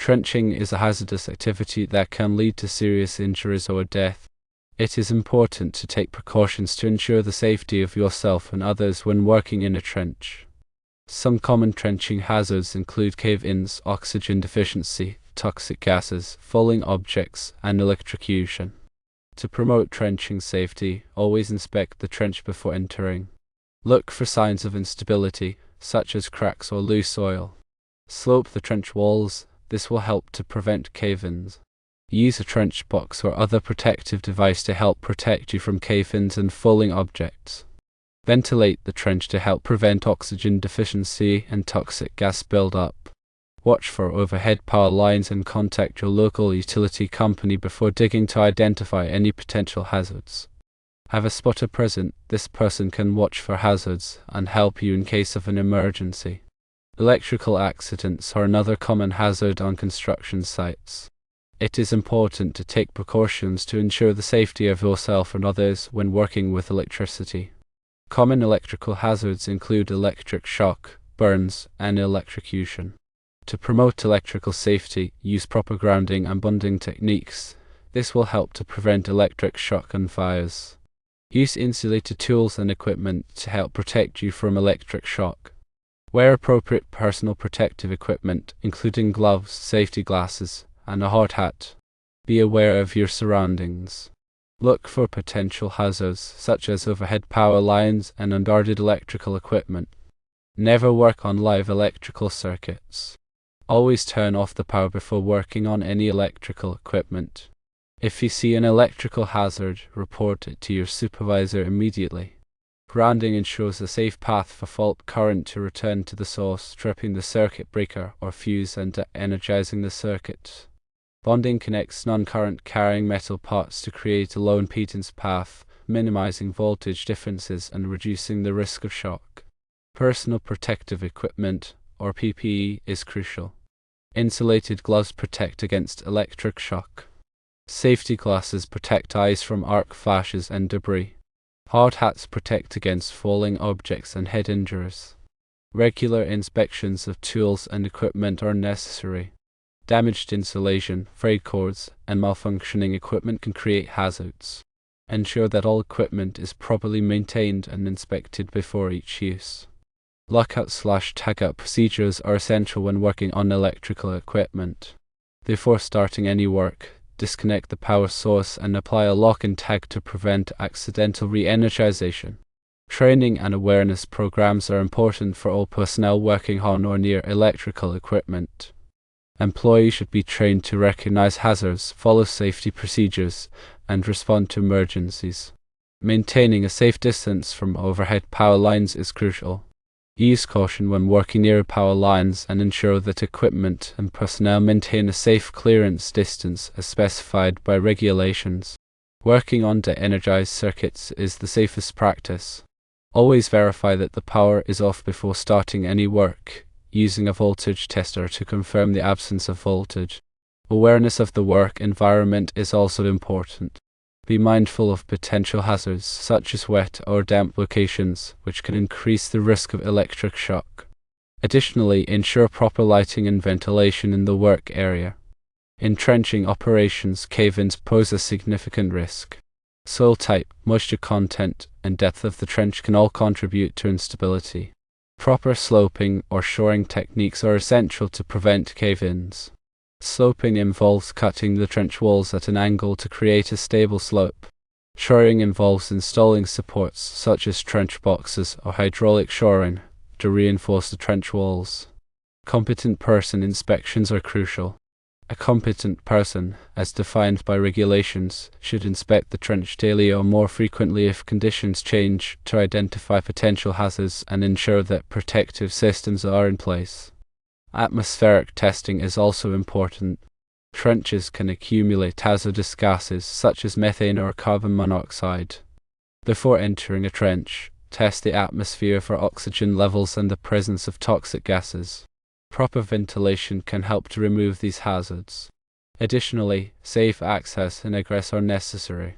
Trenching is a hazardous activity that can lead to serious injuries or death. It is important to take precautions to ensure the safety of yourself and others when working in a trench. Some common trenching hazards include cave-ins, oxygen deficiency, toxic gases, falling objects, and electrocution. To promote trenching safety, always inspect the trench before entering. Look for signs of instability, such as cracks or loose soil. Slope the trench walls. This will help to prevent cave-ins. Use a trench box or other protective device to help protect you from cave-ins and falling objects. Ventilate the trench to help prevent oxygen deficiency and toxic gas buildup. Watch for overhead power lines and contact your local utility company before digging to identify any potential hazards. Have a spotter present. This person can watch for hazards and help you in case of an emergency. Electrical accidents are another common hazard on construction sites. It is important to take precautions to ensure the safety of yourself and others when working with electricity. Common electrical hazards include electric shock, burns, and electrocution. To promote electrical safety, use proper grounding and bonding techniques. This will help to prevent electric shock and fires. Use insulated tools and equipment to help protect you from electric shock. Wear appropriate personal protective equipment, including gloves, safety glasses, and a hard hat. Be aware of your surroundings. Look for potential hazards, such as overhead power lines and unguarded electrical equipment. Never work on live electrical circuits. Always turn off the power before working on any electrical equipment. If you see an electrical hazard, report it to your supervisor immediately. Grounding ensures a safe path for fault current to return to the source, tripping the circuit breaker or fuse and energizing the circuit. Bonding connects non-current carrying metal parts to create a low impedance path, minimizing voltage differences and reducing the risk of shock. Personal protective equipment, or PPE, is crucial. Insulated gloves protect against electric shock. Safety glasses protect eyes from arc flashes and debris. Hard hats protect against falling objects and head injuries. Regular inspections of tools and equipment are necessary. Damaged insulation, frayed cords, and malfunctioning equipment can create hazards. Ensure that all equipment is properly maintained and inspected before each use. Lockout/tagout procedures are essential when working on electrical equipment. Before starting any work, disconnect the power source and apply a lock and tag to prevent accidental re-energization. Training and awareness programs are important for all personnel working on or near electrical equipment. Employees should be trained to recognize hazards, follow safety procedures, and respond to emergencies. Maintaining a safe distance from overhead power lines is crucial. Use caution when working near power lines and ensure that equipment and personnel maintain a safe clearance distance as specified by regulations. Working on de-energized circuits is the safest practice. Always verify that the power is off before starting any work, using a voltage tester to confirm the absence of voltage. Awareness of the work environment is also important. Be mindful of potential hazards such as wet or damp locations, which can increase the risk of electric shock. Additionally, ensure proper lighting and ventilation in the work area. In trenching operations, cave-ins pose a significant risk. Soil type, moisture content, and depth of the trench can all contribute to instability. Proper sloping or shoring techniques are essential to prevent cave-ins. Sloping involves cutting the trench walls at an angle to create a stable slope. Shoring involves installing supports such as trench boxes or hydraulic shoring to reinforce the trench walls. Competent person inspections are crucial. A competent person, as defined by regulations, should inspect the trench daily or more frequently if conditions change to identify potential hazards and ensure that protective systems are in place. Atmospheric testing is also important. Trenches can accumulate hazardous gases such as methane or carbon monoxide. Before entering a trench, test the atmosphere for oxygen levels and the presence of toxic gases. Proper ventilation can help to remove these hazards. Additionally, safe access and egress are necessary.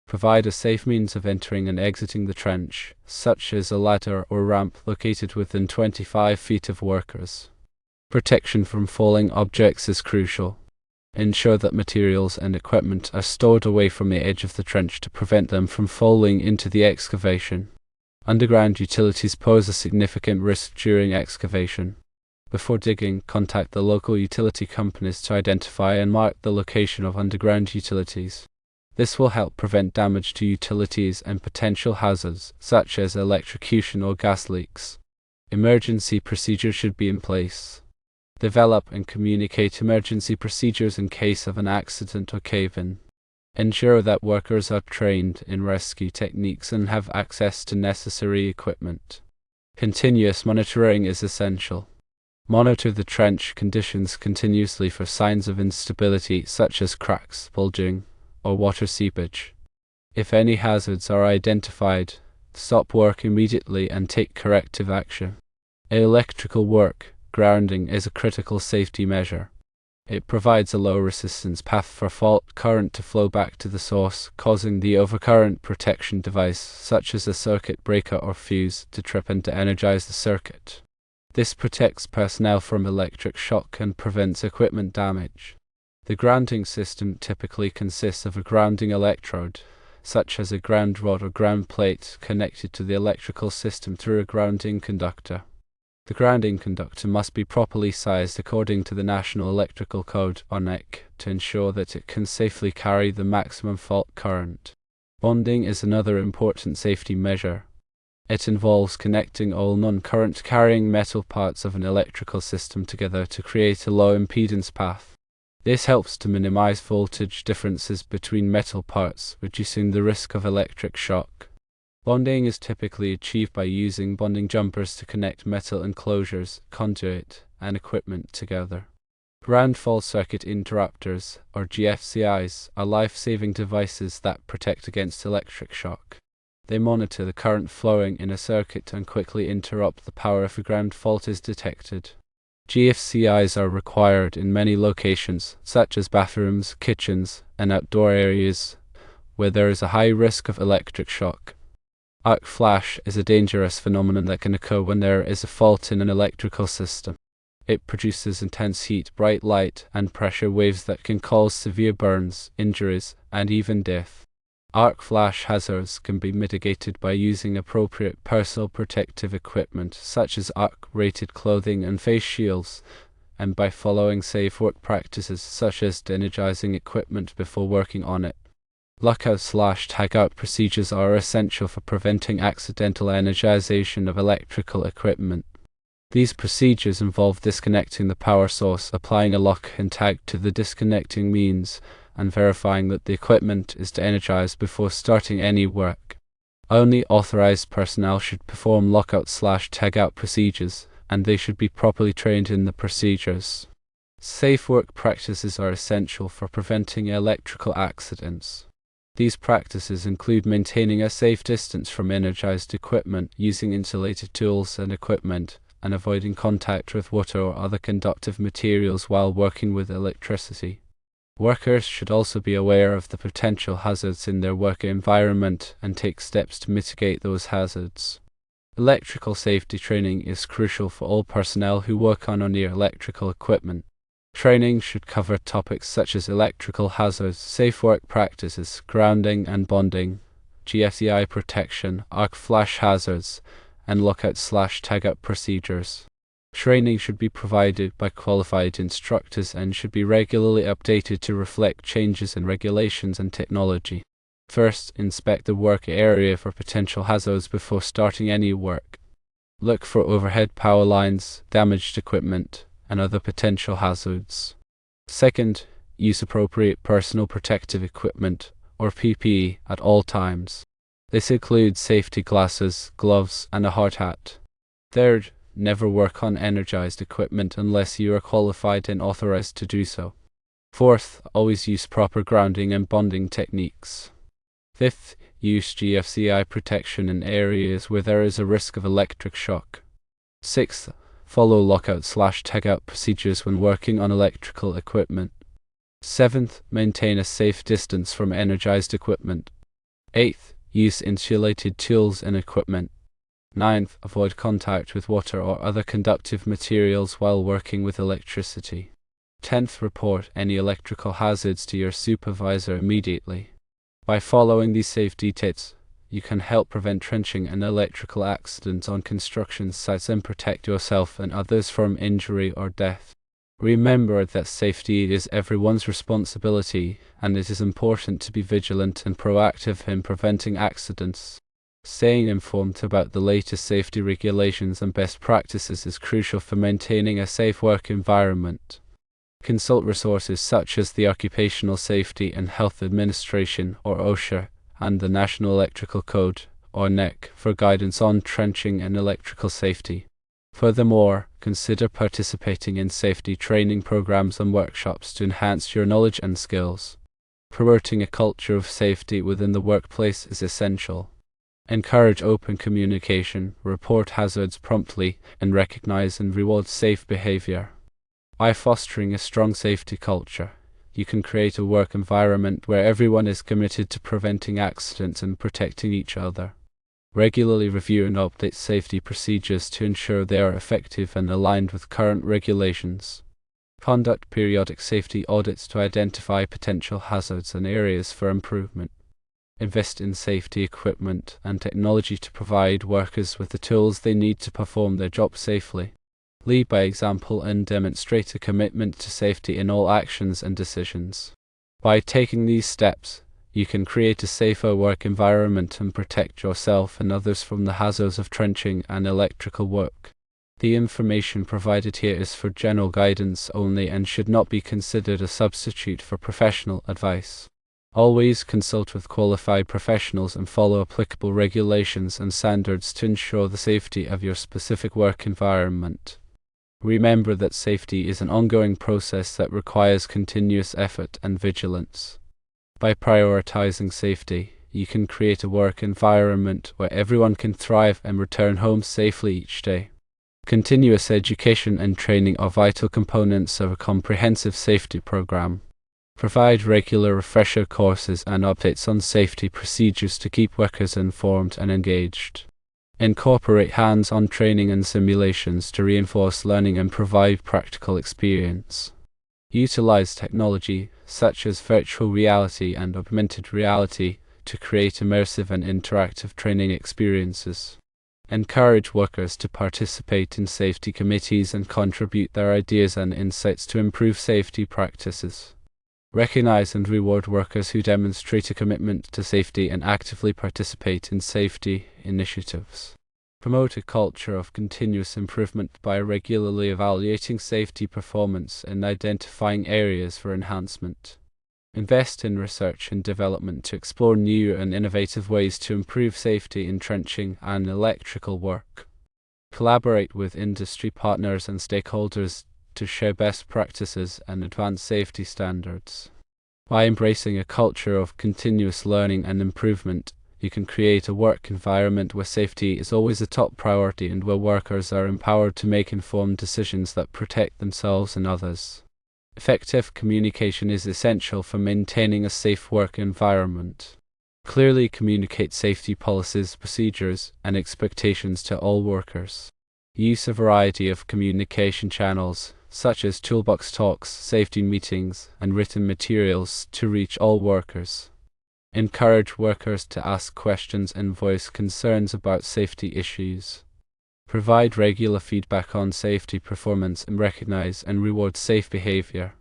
Provide a safe means of entering and exiting the trench, such as a ladder or ramp located within 25 feet of workers. Protection from falling objects is crucial. Ensure that materials and equipment are stored away from the edge of the trench to prevent them from falling into the excavation. Underground utilities pose a significant risk during excavation. Before digging, contact the local utility companies to identify and mark the location of underground utilities. This will help prevent damage to utilities and potential hazards, such as electrocution or gas leaks. Emergency procedures should be in place. Develop and communicate emergency procedures in case of an accident or cave-in. Ensure that workers are trained in rescue techniques and have access to necessary equipment. Continuous monitoring is essential. Monitor the trench conditions continuously for signs of instability such as cracks, bulging, or water seepage. If any hazards are identified, stop work immediately and take corrective action. Electrical work, grounding is a critical safety measure. It provides a low resistance path for fault current to flow back to the source, causing the overcurrent protection device, such as a circuit breaker or fuse, to trip and to energize the circuit. This protects personnel from electric shock and prevents equipment damage. The grounding system typically consists of a grounding electrode, such as a ground rod or ground plate, connected to the electrical system through a grounding conductor. The grounding conductor must be properly sized according to the National Electrical Code, or NEC, to ensure that it can safely carry the maximum fault current. Bonding is another important safety measure. It involves connecting all non-current carrying metal parts of an electrical system together to create a low impedance path. This helps to minimize voltage differences between metal parts, reducing the risk of electric shock. Bonding is typically achieved by using bonding jumpers to connect metal enclosures, conduit, and equipment together. Ground fault circuit interrupters, or GFCIs, are life-saving devices that protect against electric shock. They monitor the current flowing in a circuit and quickly interrupt the power if a ground fault is detected. GFCIs are required in many locations, such as bathrooms, kitchens, and outdoor areas, where there is a high risk of electric shock. Arc flash is a dangerous phenomenon that can occur when there is a fault in an electrical system. It produces intense heat, bright light, and pressure waves that can cause severe burns, injuries, and even death. Arc flash hazards can be mitigated by using appropriate personal protective equipment such as arc-rated clothing and face shields, and by following safe work practices such as de-energizing equipment before working on it. Lockout/tagout procedures are essential for preventing accidental energization of electrical equipment. These procedures involve disconnecting the power source, applying a lock and tag to the disconnecting means, and verifying that the equipment is de-energized before starting any work. Only authorized personnel should perform lockout/tagout procedures, and they should be properly trained in the procedures. Safe work practices are essential for preventing electrical accidents. These practices include maintaining a safe distance from energized equipment, using insulated tools and equipment, and avoiding contact with water or other conductive materials while working with electricity. Workers should also be aware of the potential hazards in their work environment and take steps to mitigate those hazards. Electrical safety training is crucial for all personnel who work on or near electrical equipment. Training should cover topics such as electrical hazards, safe work practices, grounding and bonding, GFCI protection, arc flash hazards, and lockout/tagout procedures. Training should be provided by qualified instructors and should be regularly updated to reflect changes in regulations and technology. First, inspect the work area for potential hazards before starting any work. Look for overhead power lines, damaged equipment, and other potential hazards. Second, use appropriate personal protective equipment, or PPE, at all times. This includes safety glasses, gloves, and a hard hat. Third, never work on energized equipment unless you are qualified and authorized to do so. Fourth, always use proper grounding and bonding techniques. Fifth, use GFCI protection in areas where there is a risk of electric shock. Sixth, follow lockout/tagout procedures when working on electrical equipment. Seventh, maintain a safe distance from energized equipment. Eighth, use insulated tools and equipment. Ninth, avoid contact with water or other conductive materials while working with electricity. 10th, report any electrical hazards to your supervisor immediately. By following these safety tips, you can help prevent trenching and electrical accidents on construction sites and protect yourself and others from injury or death. Remember that safety is everyone's responsibility, and it is important to be vigilant and proactive in preventing accidents. Staying informed about the latest safety regulations and best practices is crucial for maintaining a safe work environment. Consult resources such as the Occupational Safety and Health Administration, or OSHA, and the National Electrical Code, or NEC, for guidance on trenching and electrical safety. Furthermore, consider participating in safety training programs and workshops to enhance your knowledge and skills. Promoting a culture of safety within the workplace is essential. Encourage open communication, report hazards promptly, and recognize and reward safe behavior. By fostering a strong safety culture, you can create a work environment where everyone is committed to preventing accidents and protecting each other. Regularly review and update safety procedures to ensure they are effective and aligned with current regulations. Conduct periodic safety audits to identify potential hazards and areas for improvement. Invest in safety equipment and technology to provide workers with the tools they need to perform their job safely. Lead by example and demonstrate a commitment to safety in all actions and decisions. By taking these steps, you can create a safer work environment and protect yourself and others from the hazards of trenching and electrical work. The information provided here is for general guidance only and should not be considered a substitute for professional advice. Always consult with qualified professionals and follow applicable regulations and standards to ensure the safety of your specific work environment. Remember that safety is an ongoing process that requires continuous effort and vigilance. By prioritizing safety, you can create a work environment where everyone can thrive and return home safely each day. Continuous education and training are vital components of a comprehensive safety program. Provide regular refresher courses and updates on safety procedures to keep workers informed and engaged. Incorporate hands-on training and simulations to reinforce learning and provide practical experience. Utilize technology, such as virtual reality and augmented reality, to create immersive and interactive training experiences. Encourage workers to participate in safety committees and contribute their ideas and insights to improve safety practices. Recognize and reward workers who demonstrate a commitment to safety and actively participate in safety initiatives. Promote a culture of continuous improvement by regularly evaluating safety performance and identifying areas for enhancement. Invest in research and development to explore new and innovative ways to improve safety in trenching and electrical work. Collaborate with industry partners and stakeholders to share best practices and advance safety standards. By embracing a culture of continuous learning and improvement, you can create a work environment where safety is always a top priority and where workers are empowered to make informed decisions that protect themselves and others. Effective communication is essential for maintaining a safe work environment. Clearly communicate safety policies, procedures, and expectations to all workers. Use a variety of communication channels, such as toolbox talks, safety meetings, and written materials to reach all workers. Encourage workers to ask questions and voice concerns about safety issues. Provide regular feedback on safety performance and recognize and reward safe behavior.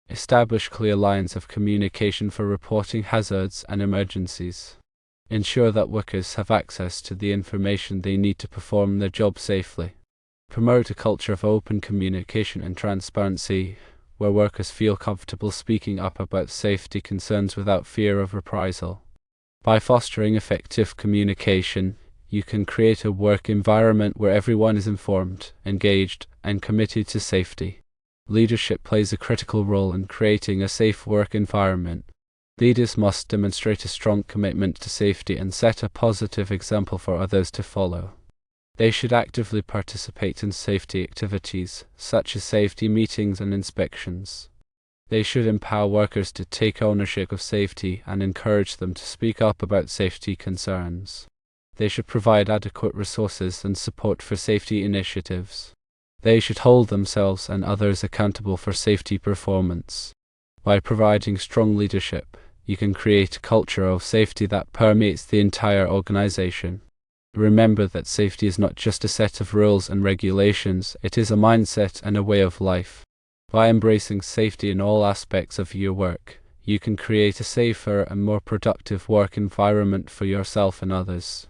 Establish clear lines of communication for reporting hazards and emergencies. Ensure that workers have access to the information they need to perform their job safely. Promote a culture of open communication and transparency, where workers feel comfortable speaking up about safety concerns without fear of reprisal. By fostering effective communication, you can create a work environment where everyone is informed, engaged, and committed to safety. Leadership plays a critical role in creating a safe work environment. Leaders must demonstrate a strong commitment to safety and set a positive example for others to follow. They should actively participate in safety activities, such as safety meetings and inspections. They should empower workers to take ownership of safety and encourage them to speak up about safety concerns. They should provide adequate resources and support for safety initiatives. They should hold themselves and others accountable for safety performance. By providing strong leadership, you can create a culture of safety that permeates the entire organization. Remember that safety is not just a set of rules and regulations, it is a mindset and a way of life. By embracing safety in all aspects of your work, you can create a safer and more productive work environment for yourself and others.